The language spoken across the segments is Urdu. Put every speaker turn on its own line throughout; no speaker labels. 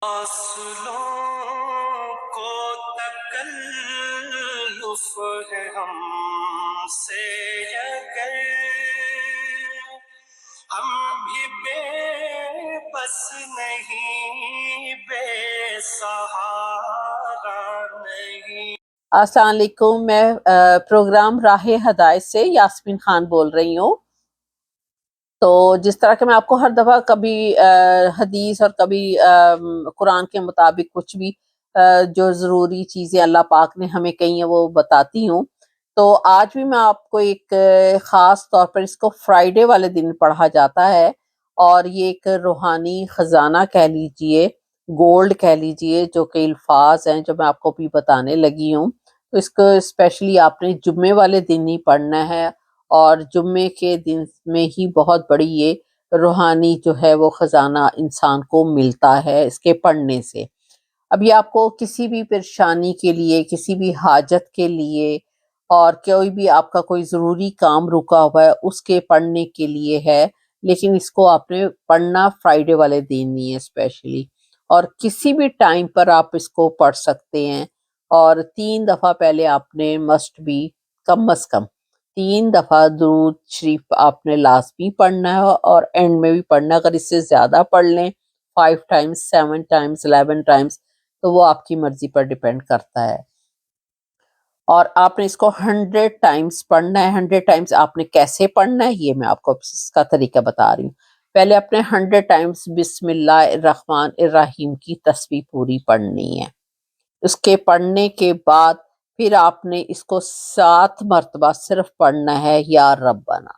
فاصلوں کو تکلف ہے ہم سے اگر ہم بھی بے بس نہیں، بے سہارا نہیں۔ السلام علیکم، میں پروگرام راہ ہدایت سے یاسمین خان بول رہی ہوں۔ تو جس طرح کہ میں آپ کو ہر دفعہ کبھی حدیث اور کبھی قرآن کے مطابق کچھ بھی جو ضروری چیزیں اللہ پاک نے ہمیں کہی ہیں وہ بتاتی ہوں، تو آج بھی میں آپ کو ایک خاص طور پر اس کو فرائیڈے والے دن پڑھا جاتا ہے، اور یہ ایک روحانی خزانہ کہہ لیجئے، گولڈ کہہ لیجئے، جو کہ الفاظ ہیں جو میں آپ کو بھی بتانے لگی ہوں۔ تو اس کو اسپیشلی آپ نے جمعے والے دن ہی پڑھنا ہے، اور جمعے کے دن میں ہی بہت بڑی یہ روحانی جو ہے وہ خزانہ انسان کو ملتا ہے اس کے پڑھنے سے۔ اب یہ آپ کو کسی بھی پریشانی کے لیے، کسی بھی حاجت کے لیے، اور کوئی بھی آپ کا کوئی ضروری کام رکا ہوا ہے اس کے پڑھنے کے لیے ہے، لیکن اس کو آپ نے پڑھنا فرائیڈے والے دن نہیں ہے اسپیشلی، اور کسی بھی ٹائم پر آپ اس کو پڑھ سکتے ہیں، اور 3 دفعہ پہلے آپ نے مسٹ بھی کم از کم 3 دفعہ درود شریف آپ نے لازمی پڑھنا ہے، اور اینڈ میں بھی پڑھنا ہے۔ اگر اس سے زیادہ پڑھ لیں 5 ٹائمز، 7 ٹائمز، 11 ٹائمز، تو وہ آپ کی مرضی پر ڈیپینڈ کرتا ہے۔ اور آپ نے اس کو 100 ٹائمز پڑھنا ہے۔ 100 ٹائمز آپ نے کیسے پڑھنا ہے یہ میں آپ کو اس کا طریقہ بتا رہی ہوں۔ پہلے اپنے 100 ٹائمز بسم اللہ الرحمن الرحیم کی تسبیح پوری پڑھنی ہے۔ اس کے پڑھنے کے بعد پھر آپ نے اس کو 7 مرتبہ صرف پڑھنا ہے، یا ربنا۔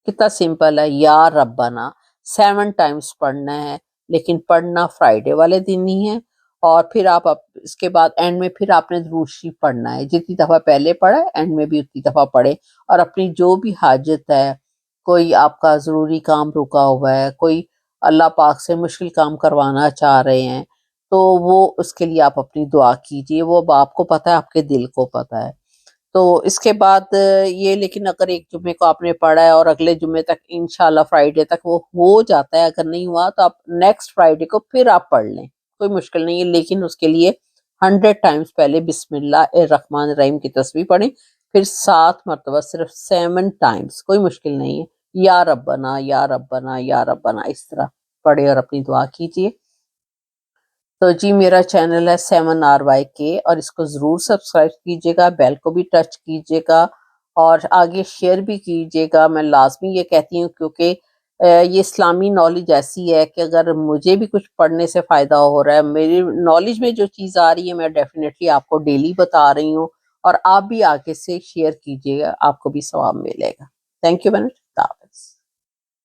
کتنا سمپل ہے، یا ربنا 7 ٹائمز پڑھنا ہے، لیکن پڑھنا فرائیڈے والے دن ہی ہے۔ اور پھر آپ اس کے بعد اینڈ میں پھر آپ نے درود شریف پڑھنا ہے، جتنی دفعہ پہلے پڑھا ہے اینڈ میں بھی اتنی دفعہ پڑھے، اور اپنی جو بھی حاجت ہے، کوئی آپ کا ضروری کام رکا ہوا ہے، کوئی اللہ پاک سے مشکل کام کروانا چاہ رہے ہیں، تو وہ اس کے لیے آپ اپنی دعا کیجئے، وہ آپ کو پتہ ہے، آپ کے دل کو پتہ ہے۔ تو اس کے بعد یہ، لیکن اگر ایک جمعے کو آپ نے پڑھا ہے اور اگلے جمعے تک انشاءاللہ فرائیڈے تک وہ ہو جاتا ہے، اگر نہیں ہوا تو آپ نیکسٹ فرائیڈے کو پھر آپ پڑھ لیں، کوئی مشکل نہیں ہے، لیکن اس کے لیے 100 ٹائمز پہلے بسم اللہ الرحمن الرحیم کی تسبیح پڑھیں، پھر 7 مرتبہ صرف 7 ٹائمز، کوئی مشکل نہیں ہے، یا ربنا یا ربنا یا ربنا، اس طرح پڑھے اور اپنی دعا کیجئے۔ تو جی، میرا چینل ہے 7RYK، اور اس کو ضرور سبسکرائب کیجیے گا، بیل کو بھی ٹچ کیجیے گا، اور آگے شیئر بھی کیجیے گا۔ میں لازمی یہ کہتی ہوں، کیونکہ یہ اسلامی نالج ایسی ہے کہ اگر مجھے بھی کچھ پڑھنے سے فائدہ ہو رہا ہے، میری نالج میں جو چیز آ رہی ہے، میں ڈیفینیٹلی آپ کو ڈیلی بتا رہی ہوں، اور آپ بھی آگے سے شیئر کیجیے گا، آپ کو بھی ثواب ملے گا۔ Thank you